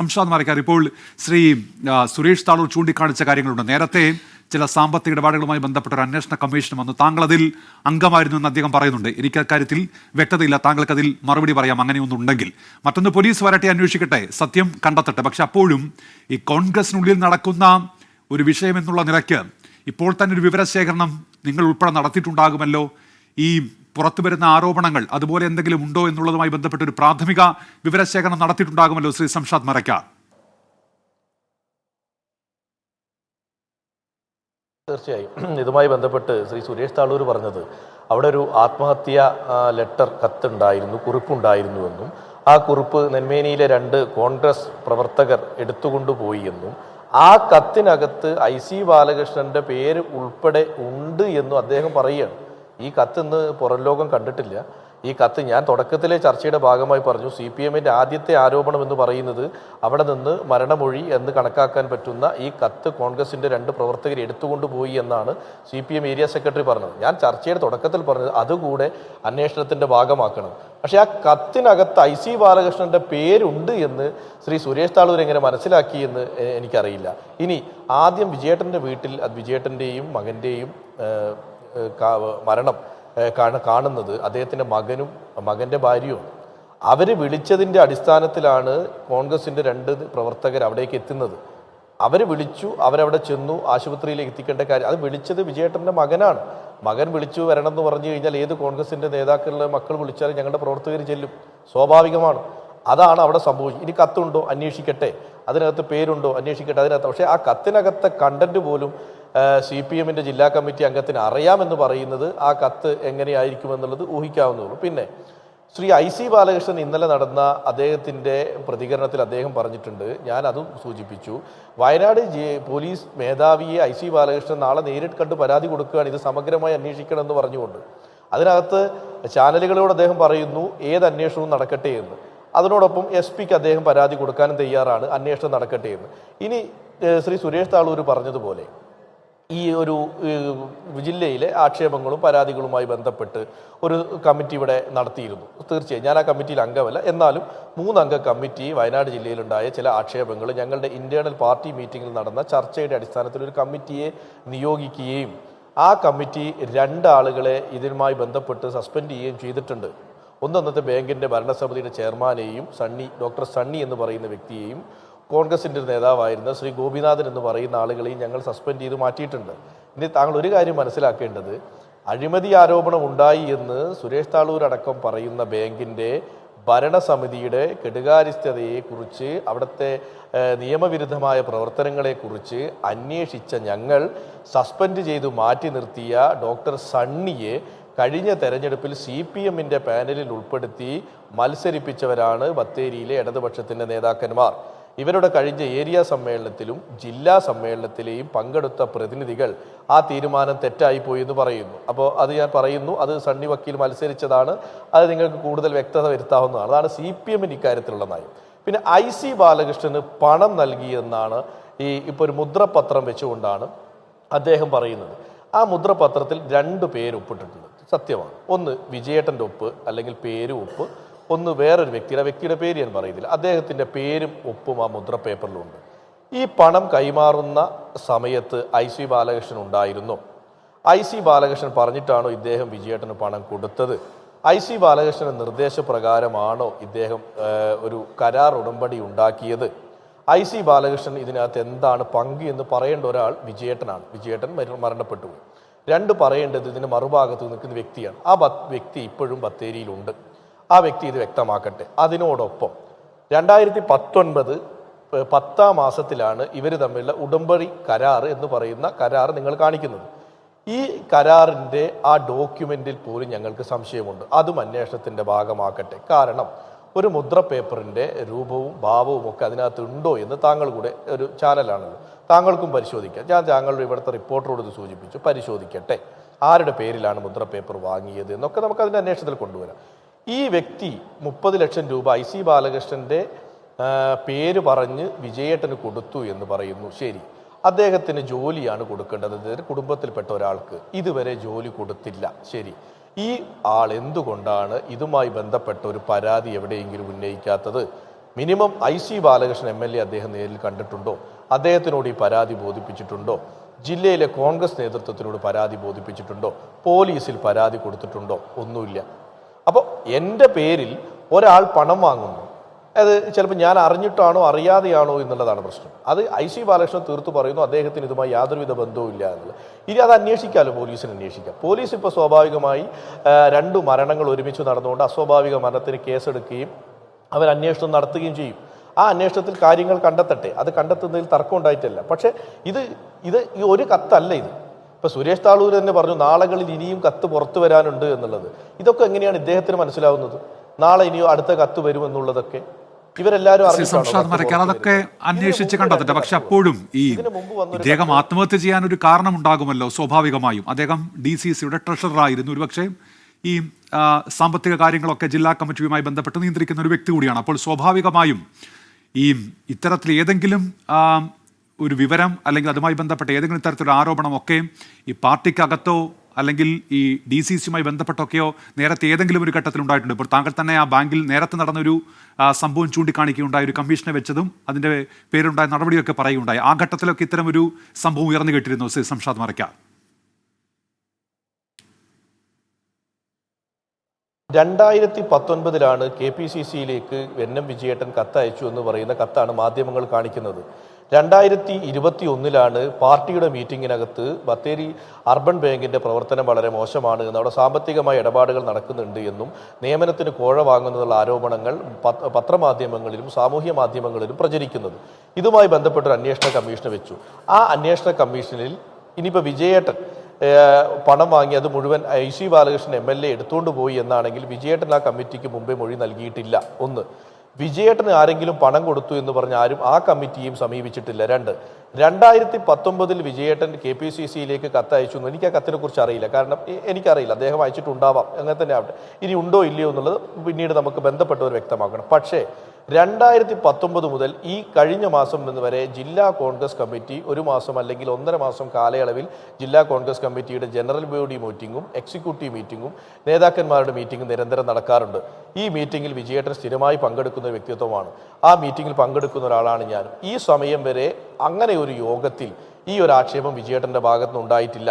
അംഷാദ് മാരക്കാർ, ഇപ്പോൾ ശ്രീ സുരേഷ് താളൂർ ചൂണ്ടിക്കാണിച്ച കാര്യങ്ങളുണ്ട്. നേരത്തെ ചില സാമ്പത്തിക ഇടപാടുകളുമായി ബന്ധപ്പെട്ട ഒരു അന്വേഷണ കമ്മീഷൻ വന്നു. താങ്കൾ അതിൽ അംഗമായിരുന്നു എന്ന് അദ്ദേഹം പറയുന്നുണ്ട്. എനിക്ക് അക്കാര്യത്തിൽ വ്യക്തതയില്ല, താങ്കൾക്ക് അതിൽ മറുപടി പറയാം അങ്ങനെയൊന്നുണ്ടെങ്കിൽ. മറ്റൊന്ന്, പോലീസ് വരട്ടെ, അന്വേഷിക്കട്ടെ, സത്യം കണ്ടെത്തട്ടെ. പക്ഷെ അപ്പോഴും ഈ കോൺഗ്രസിനുള്ളിൽ നടക്കുന്ന ഒരു വിഷയം എന്നുള്ള നിലയ്ക്ക് ഇപ്പോൾ തന്നെ ഒരു വിവരശേഖരണം നിങ്ങൾ ഉൾപ്പെടെ നടത്തിയിട്ടുണ്ടാകുമല്ലോ. ഈ പുറത്തു വരുന്ന ആരോപണങ്ങൾ അതുപോലെ എന്തെങ്കിലും ഉണ്ടോ എന്നുള്ളതുമായി ബന്ധപ്പെട്ട ഒരു പ്രാഥമിക വിവരശേഖരണം നടത്തിയിട്ടുണ്ടാകുമല്ലോ ശ്രീ സംഷാദ് മരക്കാർ. തീർച്ചയായും ഇതുമായി ബന്ധപ്പെട്ട് ശ്രീ സുരേഷ് താളൂർ പറഞ്ഞത് അവിടെ ഒരു ആത്മഹത്യ ലെറ്റർ കത്തുണ്ടായിരുന്നു, കുറിപ്പുണ്ടായിരുന്നുവെന്നും ആ കുറിപ്പ് നെന്മേനിയിലെ 2 കോൺഗ്രസ് പ്രവർത്തകർ എടുത്തുകൊണ്ടുപോയി എന്നും ആ കത്തിനകത്ത് IC ബാലകൃഷ്ണന്റെ പേര് ഉൾപ്പെടെ ഉണ്ട് എന്നും അദ്ദേഹം പറയുകയാണ്. ഈ കത്ത് ഇന്ന് പുറം ലോകം കണ്ടിട്ടില്ല. ഈ കത്ത് ഞാൻ തുടക്കത്തിലെ ചർച്ചയുടെ ഭാഗമായി പറഞ്ഞു. CPMന്റെ ആദ്യത്തെ ആരോപണം എന്ന് പറയുന്നത് അവിടെ നിന്ന് മരണമൊഴി എന്ന് കണക്കാക്കാൻ പറ്റുന്ന ഈ കത്ത് കോൺഗ്രസിന്റെ 2 പ്രവർത്തകർ എടുത്തുകൊണ്ടുപോയി എന്നാണ് CPM ഏരിയ സെക്രട്ടറി പറഞ്ഞത്. ഞാൻ ചർച്ചയുടെ തുടക്കത്തിൽ പറഞ്ഞത് അതുകൂടെ അന്വേഷണത്തിന്റെ ഭാഗമാക്കണം. പക്ഷെ ആ കത്തിനകത്ത് IC ബാലകൃഷ്ണന്റെ പേരുണ്ട് എന്ന് ശ്രീ സുരേഷ് താളൂർ എങ്ങനെ മനസ്സിലാക്കിയെന്ന് എനിക്കറിയില്ല. ഇനി ആദ്യം വിജയേട്ടന്റെ വീട്ടിൽ വിജയേട്ടന്റെയും മകന്റെയും മരണം കാണുന്നത് അദ്ദേഹത്തിൻ്റെ മകനും മകൻ്റെ ഭാര്യയും. അവർ വിളിച്ചതിൻ്റെ അടിസ്ഥാനത്തിലാണ് കോൺഗ്രസിൻ്റെ 2 പ്രവർത്തകർ അവിടേക്ക് എത്തുന്നത്. അവർ വിളിച്ചു, അവരവിടെ ചെന്നു, ആശുപത്രിയിലേക്ക് എത്തിക്കേണ്ട കാര്യം അത് വിളിച്ചത് വിജയേട്ടൻ്റെ മകനാണ്. മകൻ വിളിച്ചു വരണം എന്ന് പറഞ്ഞു കഴിഞ്ഞാൽ ഏത് കോൺഗ്രസിൻ്റെ നേതാക്കളുടെ മക്കൾ വിളിച്ചാലും ഞങ്ങളുടെ പ്രവർത്തകർ ചെല്ലും, സ്വാഭാവികമാണ്. അതാണ് അവിടെ സംഭവിച്ചത്. ഇനി കത്തുണ്ടോ അന്വേഷിക്കട്ടെ, അതിനകത്ത് പേരുണ്ടോ അന്വേഷിക്കട്ടെ, അതിനകത്ത്. പക്ഷേ ആ കത്തിനകത്തെ കണ്ടന്റ് പോലും CPMന്റെ ജില്ലാ കമ്മിറ്റി അംഗത്തിന് അറിയാമെന്ന് പറയുന്നത് ആ കത്ത് എങ്ങനെയായിരിക്കുമെന്നുള്ളത് ഊഹിക്കാവുന്നതുള്ളൂ. പിന്നെ ശ്രീ IC ബാലകൃഷ്ണൻ ഇന്നലെ നടന്ന അദ്ദേഹത്തിൻ്റെ പ്രതികരണത്തിൽ അദ്ദേഹം പറഞ്ഞിട്ടുണ്ട്, ഞാൻ അതും സൂചിപ്പിച്ചു, വയനാട് പോലീസ് മേധാവിയെ IC ബാലകൃഷ്ണൻ നാളെ നേരിട്ട് കണ്ട് പരാതി കൊടുക്കുകയാണ്, ഇത് സമഗ്രമായി അന്വേഷിക്കണമെന്ന് പറഞ്ഞുകൊണ്ട്. അതിനകത്ത് ചാനലുകളോട് അദ്ദേഹം പറയുന്നു ഏത് അന്വേഷണവും നടക്കട്ടെ എന്ന്. അതിനോടൊപ്പം SP-ക്ക് അദ്ദേഹം പരാതി കൊടുക്കാനും തയ്യാറാണ്, അന്വേഷണം നടക്കട്ടെ എന്ന്. ഇനി ശ്രീ സുരേഷ് താളൂർ പറഞ്ഞതുപോലെ ഈ ഒരു ജില്ലയിലെ ആക്ഷേപങ്ങളും പരാതികളുമായി ബന്ധപ്പെട്ട് ഒരു കമ്മിറ്റി ഇവിടെ നടത്തിയിരുന്നു. തീർച്ചയായും ഞാൻ ആ കമ്മിറ്റിയിൽ അംഗമല്ല, എന്നാലും 3 അംഗ കമ്മിറ്റി വയനാട് ജില്ലയിലുണ്ടായ ചില ആക്ഷേപങ്ങൾ ഞങ്ങളുടെ ഇന്റേണൽ പാർട്ടി മീറ്റിംഗിൽ നടന്ന ചർച്ചയുടെ അടിസ്ഥാനത്തിൽ ഒരു കമ്മിറ്റിയെ നിയോഗിക്കുകയും ആ കമ്മിറ്റി 2 ആളുകളെ ഇതിനുമായി ബന്ധപ്പെട്ട് സസ്പെൻഡ് ചെയ്യുകയും ചെയ്തിട്ടുണ്ട്. അന്നത്തെ ബാങ്കിൻ്റെ ഭരണസമിതിയുടെ ചെയർമാനെയും ഡോക്ടർ സണ്ണി എന്ന് പറയുന്ന വ്യക്തിയെയും കോൺഗ്രസിൻ്റെ നേതാവായിരുന്ന ശ്രീ ഗോപിനാഥൻ എന്ന് പറയുന്ന ആളുകളെയും ഞങ്ങൾ സസ്പെൻഡ് ചെയ്ത് മാറ്റിയിട്ടുണ്ട്. ഇനി താങ്കൾ ഒരു കാര്യം മനസ്സിലാക്കേണ്ടത്, അഴിമതി ആരോപണം ഉണ്ടായി എന്ന് സുരേഷ് താളൂർ അടക്കം പറയുന്ന ബാങ്കിൻ്റെ ഭരണസമിതിയുടെ കെടുകാര്യസ്ഥതയെക്കുറിച്ച്, അവിടുത്തെ നിയമവിരുദ്ധമായ പ്രവർത്തനങ്ങളെക്കുറിച്ച് അന്വേഷിച്ച ഞങ്ങൾ സസ്പെൻഡ് ചെയ്തു മാറ്റി നിർത്തിയ ഡോക്ടർ സണ്ണിയെ കഴിഞ്ഞ തെരഞ്ഞെടുപ്പിൽ CPMന്റെ പാനലിൽ ഉൾപ്പെടുത്തി മത്സരിപ്പിച്ചവരാണ് ബത്തേരിയിലെ ഇടതുപക്ഷത്തിൻ്റെ നേതാക്കന്മാർ. ഇവരുടെ കഴിഞ്ഞ ഏരിയ സമ്മേളനത്തിലും ജില്ലാ സമ്മേളനത്തിലെയും പങ്കെടുത്ത പ്രതിനിധികൾ ആ തീരുമാനം തെറ്റായിപ്പോയി എന്ന് പറയുന്നു. അപ്പോൾ അത് ഞാൻ പറയുന്നു, അത് സണ്ണി വക്കീൽ മത്സരിച്ചതാണ്, അത് നിങ്ങൾക്ക് കൂടുതൽ വ്യക്തത വരുത്താവുന്നതാണ്. അതാണ് CPMന് ഇക്കാര്യത്തിലുള്ള നയം. പിന്നെ IC ബാലകൃഷ്ണന് പണം നൽകിയെന്നാണ് ഇപ്പോൾ ഒരു മുദ്രപത്രം വെച്ചുകൊണ്ടാണ് അദ്ദേഹം പറയുന്നത്. ആ മുദ്രപത്രത്തിൽ 2 പേര് ഒപ്പിട്ടിട്ടുണ്ട്, സത്യമാണ്. ഒന്ന് വിജയേട്ടൻ്റെ ഒപ്പ് അല്ലെങ്കിൽ പേര് ഒപ്പ്, ഒന്ന് വേറൊരു വ്യക്തിയുടെ പേര് ഞാൻ പറയുന്നില്ല, അദ്ദേഹത്തിൻ്റെ പേരും ഒപ്പും ആ മുദ്ര പേപ്പറിലുണ്ട്. ഈ പണം കൈമാറുന്ന സമയത്ത് IC ബാലകൃഷ്ണൻ ഉണ്ടായിരുന്നു. IC ബാലകൃഷ്ണൻ പറഞ്ഞിട്ടാണോ ഇദ്ദേഹം വിജയേട്ടന് പണം കൊടുത്തത്? IC ബാലകൃഷ്ണന്റെ നിർദ്ദേശപ്രകാരമാണോ ഇദ്ദേഹം ഒരു കരാർ ഉടമ്പടി ഉണ്ടാക്കിയത്? IC ബാലകൃഷ്ണൻ ഇതിനകത്ത് എന്താണ് പങ്ക് എന്ന് പറയേണ്ട ഒരാൾ വിജയേട്ടനാണ്. വിജയേട്ടൻ മരണപ്പെട്ടു. 2 പറയേണ്ടത് ഇതിന് മറുഭാഗത്ത് നിൽക്കുന്ന വ്യക്തിയാണ്. ആ വ്യക്തി ഇപ്പോഴും ബത്തേരിയിലുണ്ട്. ആ വ്യക്തി ഇത് വ്യക്തമാക്കട്ടെ. അതിനോടൊപ്പം 2019 10-ാം മാസത്തിലാണ് ഇവർ തമ്മിലുള്ള ഉടമ്പടി കരാർ എന്ന് പറയുന്ന കരാർ നിങ്ങൾ കാണിക്കുന്നത്. ഈ കരാറിൻ്റെ ആ ഡോക്യുമെന്റിൽ പോലും ഞങ്ങൾക്ക് സംശയമുണ്ട്. അതും അന്വേഷണത്തിൻ്റെ ഭാഗമാക്കട്ടെ. കാരണം ഒരു മുദ്ര പേപ്പറിൻ്റെ രൂപവും ഭാവവും ഒക്കെ അതിനകത്ത് ഉണ്ടോ എന്ന് താങ്കൾ കൂടെ ഒരു ചാനലാണല്ലോ, താങ്കൾക്കും പരിശോധിക്കാം. ഞാൻ താങ്കളുടെ ഇവിടുത്തെ റിപ്പോർട്ടറോട് ഇത് സൂചിപ്പിച്ചു, പരിശോധിക്കട്ടെ ആരുടെ പേരിലാണ് മുദ്ര പേപ്പർ വാങ്ങിയത് എന്നൊക്കെ നമുക്ക് അതിൻ്റെ അന്വേഷണത്തിൽ കൊണ്ടുവരാം. ഈ വ്യക്തി 30 ലക്ഷം രൂപ IC ബാലകൃഷ്ണന്റെ പേര് പറഞ്ഞ് വിജയേട്ടന് കൊടുത്തു എന്ന് പറയുന്നു. ശരി, അദ്ദേഹത്തിന് ജോലിയാണ് കൊടുക്കേണ്ടത്, കുടുംബത്തിൽപ്പെട്ട ഒരാൾക്ക് ഇതുവരെ ജോലി കൊടുത്തില്ല. ശരി, ഈ ആൾ എന്തുകൊണ്ടാണ് ഇതുമായി ബന്ധപ്പെട്ട ഒരു പരാതി എവിടെയെങ്കിലും ഉന്നയിക്കാത്തത്? മിനിമം IC ബാലകൃഷ്ണൻ MLA അദ്ദേഹം നേരിൽ കണ്ടിട്ടുണ്ടോ? അദ്ദേഹത്തിനോട് ഈ പരാതി ബോധിപ്പിച്ചിട്ടുണ്ടോ? ജില്ലയിലെ കോൺഗ്രസ് നേതൃത്വത്തിനോട് പരാതി ബോധിപ്പിച്ചിട്ടുണ്ടോ? പോലീസിൽ പരാതി കൊടുത്തിട്ടുണ്ടോ? ഒന്നുമില്ല. അപ്പോൾ എൻ്റെ പേരിൽ ഒരാൾ പണം വാങ്ങുന്നു, അത് ചിലപ്പോൾ ഞാൻ അറിഞ്ഞിട്ടാണോ അറിയാതെയാണോ എന്നുള്ളതാണ് പ്രശ്നം. അത് IC ബാലകൃഷ്ണൻ തീർത്തു പറയുന്നു അദ്ദേഹത്തിന് ഇതുമായി യാതൊരുവിധ ബന്ധവും ഇല്ല എന്നുള്ളത്. ഇനി അത് അന്വേഷിക്കാമല്ലോ, പോലീസിന് അന്വേഷിക്കാം. പോലീസ് ഇപ്പോൾ സ്വാഭാവികമായി 2 മരണങ്ങൾ ഒരുമിച്ച് നടന്നുകൊണ്ട് അസ്വാഭാവിക മരണത്തിന് കേസെടുക്കുകയും അവർ അന്വേഷണം നടത്തുകയും ചെയ്യും. ആ അന്വേഷണത്തിൽ കാര്യങ്ങൾ കണ്ടെത്തട്ടെ, അത് കണ്ടെത്തുന്നതിൽ തർക്കം ഉണ്ടായിട്ടില്ല. പക്ഷേ ഈ ഒരു കത്തല്ല ഇത്. ഇപ്പോൾ സുരേഷ് താളൂർ തന്നെ പറഞ്ഞു നാളുകളിൽ ഇനിയും കത്ത് പുറത്തു വരാനുണ്ട് എന്നുള്ളത്. ഇതൊക്കെ എങ്ങനെയാണ് ഇദ്ദേഹത്തിന് മനസ്സിലാവുന്നത്? നാളെ ഇനിയും അടുത്ത കത്ത് വരുമെന്നുള്ളതൊക്കെ ഇവരെല്ലാവരും അതൊക്കെ അന്വേഷിച്ച് കണ്ടെത്തട്ടെ. പക്ഷെ അപ്പോഴും ഇദ്ദേഹം ആത്മഹത്യ ചെയ്യാൻ ഒരു കാരണമുണ്ടാകുമല്ലോ സ്വാഭാവികമായും. അദ്ദേഹം DCCയുടെ ട്രഷററായിരുന്നു. ഒരുപക്ഷെ ഈ സാമ്പത്തിക കാര്യങ്ങളൊക്കെ ജില്ലാ കമ്മിറ്റിയുമായി ബന്ധപ്പെട്ട് നിയന്ത്രിക്കുന്ന ഒരു വ്യക്തി കൂടിയാണ്. അപ്പോൾ സ്വാഭാവികമായും ഇത്തരത്തിൽ ഏതെങ്കിലും ഒരു വിവരം അല്ലെങ്കിൽ അതുമായി ബന്ധപ്പെട്ട ഏതെങ്കിലും തരത്തിലുള്ള ആരോപണമൊക്കെ ഈ പാർട്ടിക്കകത്തോ അല്ലെങ്കിൽ ഈ DCCയുമായി ബന്ധപ്പെട്ടൊക്കെയോ നേരത്തെ ഏതെങ്കിലും ഒരു ഘട്ടത്തിൽ ഉണ്ടായിട്ടുണ്ട്. ഇപ്പോൾ താങ്കൾ തന്നെ ആ ബാങ്കിൽ നേരത്തെ നടന്നൊരു സംഭവം ചൂണ്ടിക്കാണിക്കുകയുണ്ടായ ഒരു കമ്മീഷനെ വെച്ചതും അതിൻ്റെ പേരുണ്ടായ നടപടിയൊക്കെ പറയുകയുണ്ടായി. ആ ഘട്ടത്തിലൊക്കെ ഇത്തരം ഒരു സംഭവം ഉയർന്നു കേട്ടിരുന്നു സംഷാദ് മറയ്ക്കാർ. 2019 KPCCയിലേക്ക് NM വിജയേട്ടൻ കത്തയച്ചു എന്ന് പറയുന്ന കത്താണ് മാധ്യമങ്ങൾ കാണിക്കുന്നത്. 2021 പാർട്ടിയുടെ മീറ്റിങ്ങിനകത്ത് ബത്തേരി അർബൻ ബാങ്കിൻ്റെ പ്രവർത്തനം വളരെ മോശമാണ് എന്നും അവിടെ സാമ്പത്തികമായ ഇടപാടുകൾ നടക്കുന്നുണ്ട് എന്നും നിയമനത്തിന് കോഴ വാങ്ങുന്നതിനുള്ള ആരോപണങ്ങൾ പത്രമാധ്യമങ്ങളിലും സാമൂഹ്യ മാധ്യമങ്ങളിലും പ്രചരിക്കുന്നത്. ഇതുമായി ബന്ധപ്പെട്ടൊരു അന്വേഷണ കമ്മീഷനെ വെച്ചു. ആ അന്വേഷണ കമ്മീഷനിൽ ഇനിയിപ്പോൾ വിജയേട്ടൻ പണം വാങ്ങി അത് മുഴുവൻ IC ബാലകൃഷ്ണൻ MLA എടുത്തുകൊണ്ട് പോയി എന്നാണെങ്കിൽ വിജയേട്ടൻ ആ കമ്മിറ്റിക്ക് മുമ്പേ മൊഴി നൽകിയിട്ടില്ല. 1. വിജയേട്ടന് ആരെങ്കിലും പണം കൊടുത്തു എന്ന് പറഞ്ഞ് ആരും ആ കമ്മിറ്റിയും സമീപിച്ചിട്ടില്ല. 2. 2019 വിജയേട്ടൻ KPCCയിലേക്ക് കത്തയച്ചു എന്ന് എനിക്ക് ആ കത്തിനെ കുറിച്ച് അറിയില്ല. കാരണം എനിക്കറിയില്ല, അദ്ദേഹം അയച്ചിട്ടുണ്ടാവാം, അങ്ങനെ തന്നെ ആവട്ടെ. ഇനി ഉണ്ടോ ഇല്ലയോ എന്നുള്ളത് പിന്നീട് നമുക്ക് ബന്ധപ്പെട്ടവർ വ്യക്തമാക്കണം. പക്ഷേ 2019 മുതൽ ഈ കഴിഞ്ഞ മാസം വരെ ജില്ലാ കോൺഗ്രസ് കമ്മിറ്റി 1 മാസം അല്ലെങ്കിൽ 1.5 മാസം കാലയളവിൽ ജില്ലാ കോൺഗ്രസ് കമ്മിറ്റിയുടെ ജനറൽ ബോഡി മീറ്റിങ്ങും എക്സിക്യൂട്ടീവ് മീറ്റിങ്ങും നേതാക്കന്മാരുടെ മീറ്റിംഗും നിരന്തരം നടക്കാറുണ്ട്. ഈ മീറ്റിംഗിൽ വിജയേട്ടൻ സ്ഥിരമായി പങ്കെടുക്കുന്ന വ്യക്തിത്വമാണ്. ആ മീറ്റിംഗിൽ പങ്കെടുക്കുന്ന ഒരാളാണ് ഞാൻ. ഈ സമയം വരെ അങ്ങനെ ഒരു യോഗത്തിൽ ഈ ഒരു ആക്ഷേപം വിജയേട്ടൻ്റെ ഭാഗത്തുനിന്ന് ഉണ്ടായിട്ടില്ല.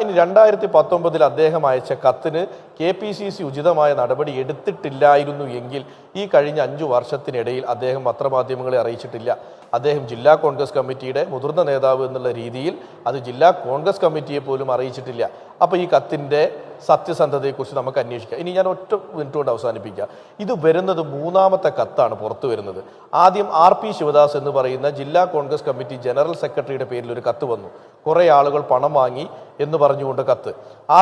ഇനി 2019 അദ്ദേഹം അയച്ച കത്തിന് KPCC ഉചിതമായ നടപടി എടുത്തിട്ടില്ലായിരുന്നു എങ്കിൽ ഈ കഴിഞ്ഞ 5 വർഷത്തിനിടയിൽ അദ്ദേഹം പത്രമാധ്യമങ്ങളെ അറിയിച്ചിട്ടില്ല. അദ്ദേഹം ജില്ലാ കോൺഗ്രസ് കമ്മിറ്റിയുടെ മുതിർന്ന നേതാവ് എന്നുള്ള രീതിയിൽ അത് ജില്ലാ കോൺഗ്രസ് കമ്മിറ്റിയെ പോലും അറിയിച്ചിട്ടില്ല. അപ്പോൾ ഈ കത്തിൻ്റെ സത്യസന്ധതയെക്കുറിച്ച് നമുക്ക് അന്വേഷിക്കാം. ഇനി ഞാൻ ഒറ്റ മിനിറ്റ് കൊണ്ട് അവസാനിപ്പിക്കാം. ഇത് വരുന്നത് 3ാമത്തെ കത്താണ് പുറത്തു വരുന്നത്. ആദ്യം RP ശിവദാസ് എന്ന് പറയുന്ന ജില്ലാ കോൺഗ്രസ് കമ്മിറ്റി ജനറൽ സെക്രട്ടറിയുടെ പേരിൽ ഒരു കത്ത് വന്നു. കുറേ ആളുകൾ പണം വാങ്ങി എന്ന് പറഞ്ഞുകൊണ്ട് കത്ത്.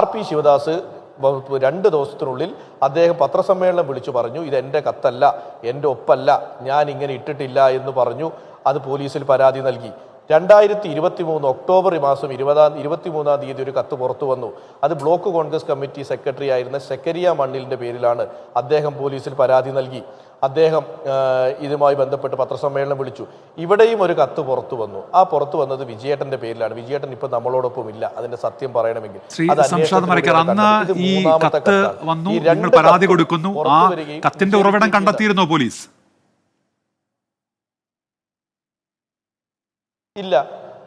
RP ശിവദാസ് 2 ദിവസത്തിനുള്ളിൽ അദ്ദേഹം പത്രസമ്മേളനം വിളിച്ചു പറഞ്ഞു, ഇത് എൻ്റെ കത്തല്ല, എൻ്റെ ഒപ്പല്ല, ഞാൻ ഇങ്ങനെ ഇട്ടിട്ടില്ല എന്ന് പറഞ്ഞു. അത് പോലീസിൽ പരാതി നൽകി. 2023 ഒക്ടോബർ മാസം 23-ാം തീയതി ഒരു കത്ത് പുറത്തു വന്നു. അത് ബ്ലോക്ക് കോൺഗ്രസ് കമ്മിറ്റി സെക്രട്ടറി ആയിരുന്ന സെക്കരിയ മണ്ണിലിൻ്റെ പേരിലാണ്. അദ്ദേഹം പോലീസിൽ പരാതി നൽകി. അദ്ദേഹം ഇതുമായി ബന്ധപ്പെട്ട് പത്രസമ്മേളനം വിളിച്ചു. ഇവിടെയും ഒരു കത്ത് പുറത്തു വന്നു. ആ പുറത്തു വന്നത് വിജയേട്ടൻ്റെ പേരിലാണ്. വിജയേട്ടൻ ഇപ്പൊ നമ്മളോടൊപ്പം ഇല്ല. അതിന്റെ സത്യം പറയണമെങ്കിൽ പരാതി കൊടുക്കുന്നു. ആ കത്തിന്റെ ഉറവിടം കണ്ടെത്തിയിരുന്നോ പോലീസ്? ഇല്ല,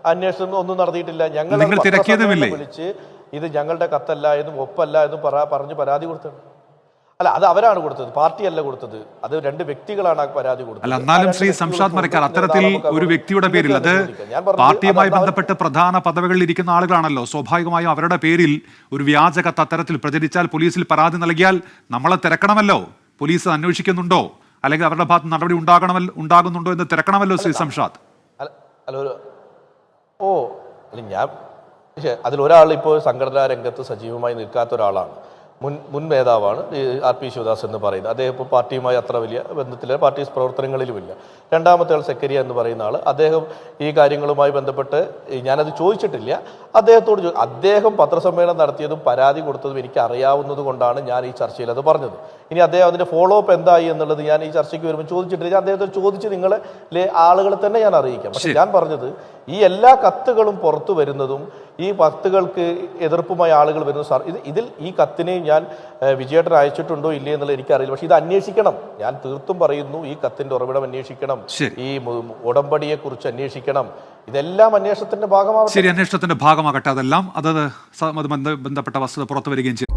അന്വേഷണം ഒന്നും നടത്തിയിട്ടില്ല. ഞങ്ങൾ വിളിച്ച് ഇത് ഞങ്ങളുടെ കത്തല്ല എന്നും ഒപ്പല്ല എന്നും പറഞ്ഞ് പരാതി കൊടുത്തത്. അല്ല, അത് അവരാണ് കൊടുത്തത്, പാർട്ടിയല്ല കൊടുത്തത്. അത് 2 വ്യക്തികളാണ് ആ പരാതി കൊടുത്തത്. അല്ല, എന്നാലും ശ്രീ സംഷാദ് മരക്കാർ, അത്തരത്തിൽ ഒരു വ്യക്തിയുടെ പേരിൽ, അത് പാർട്ടിയുമായി ബന്ധപ്പെട്ട് പ്രധാന പദവികളിൽ ഇരിക്കുന്ന ആളുകളാണല്ലോ, സ്വാഭാവികമായും അവരുടെ പേരിൽ ഒരു വ്യാജ കത്ത് അത്തരത്തിൽ പ്രചരിച്ചാൽ പോലീസിൽ പരാതി നൽകിയാൽ നമ്മളെ തിരക്കണമല്ലോ. പോലീസ് അന്വേഷിക്കുന്നുണ്ടോ അല്ലെങ്കിൽ അവരുടെ ഭാഗത്ത് നടപടി ഉണ്ടാകുന്നുണ്ടോ എന്ന് തിരക്കണമല്ലോ ശ്രീ സംഷാദ്. ഞാൻ അതിലൊരാൾ ഇപ്പോൾ സംഘടനാ രംഗത്ത് സജീവമായി നിൽക്കാത്ത ഒരാളാണ്. മുൻ നേതാവാണ് RP ശിവദാസ് എന്ന് പറയുന്നത്. അദ്ദേഹം ഇപ്പോൾ പാർട്ടിയുമായി അത്ര വലിയ ബന്ധത്തില്ല, പാർട്ടി പ്രവർത്തനങ്ങളിലുമില്ല. രണ്ടാമത്തെ ആൾ സെക്കരിയ എന്ന് പറയുന്ന ആൾ, അദ്ദേഹം ഈ കാര്യങ്ങളുമായി ബന്ധപ്പെട്ട് ഞാനത് ചോദിച്ചിട്ടില്ല. അദ്ദേഹത്തോട് അദ്ദേഹം പത്രസമ്മേളനം നടത്തിയതും പരാതി കൊടുത്തതും എനിക്ക് അറിയാവുന്നത് കൊണ്ടാണ് ഞാൻ ഈ ചർച്ചയിൽ അത് പറഞ്ഞത്. ഇനി അദ്ദേഹം അതിൻ്റെ ഫോളോ അപ്പ് എന്തായി എന്നുള്ളത് ഞാൻ ഈ ചർച്ചയ്ക്ക് വരുമ്പോൾ ചോദിച്ചിട്ടില്ല. ഞാൻ അദ്ദേഹത്തെ ചോദിച്ച് നിങ്ങളെ ആളുകളെ തന്നെ ഞാൻ അറിയിക്കാം. പക്ഷെ ഞാൻ പറഞ്ഞത് ഈ എല്ലാ കത്തുകളും പുറത്തു വരുന്നതും ഈ കത്തുകൾക്ക് എതിർപ്പുമായി ആളുകൾ വരുന്നു. സാർ ഇതിൽ ഈ കത്തിനെ ഞാൻ വിജയേട്ടൻ അയച്ചിട്ടുണ്ടോ ഇല്ലേ എന്നുള്ളത് എനിക്കറിയില്ല. പക്ഷെ ഇത് അന്വേഷിക്കണം. ഞാൻ തീർത്തും പറയുന്നു, ഈ കത്തിന്റെ ഉറവിടം അന്വേഷിക്കണം, ഈ ഉടമ്പടിയെ കുറിച്ച് അന്വേഷിക്കണം. ഇതെല്ലാം അന്വേഷണത്തിന്റെ ഭാഗമാകട്ടെ. ശരി, അന്വേഷണത്തിന്റെ ഭാഗമാകട്ടെ. അതെല്ലാം ബന്ധപ്പെട്ട വസ്തുത പുറത്തു വരികയും ചെയ്യും.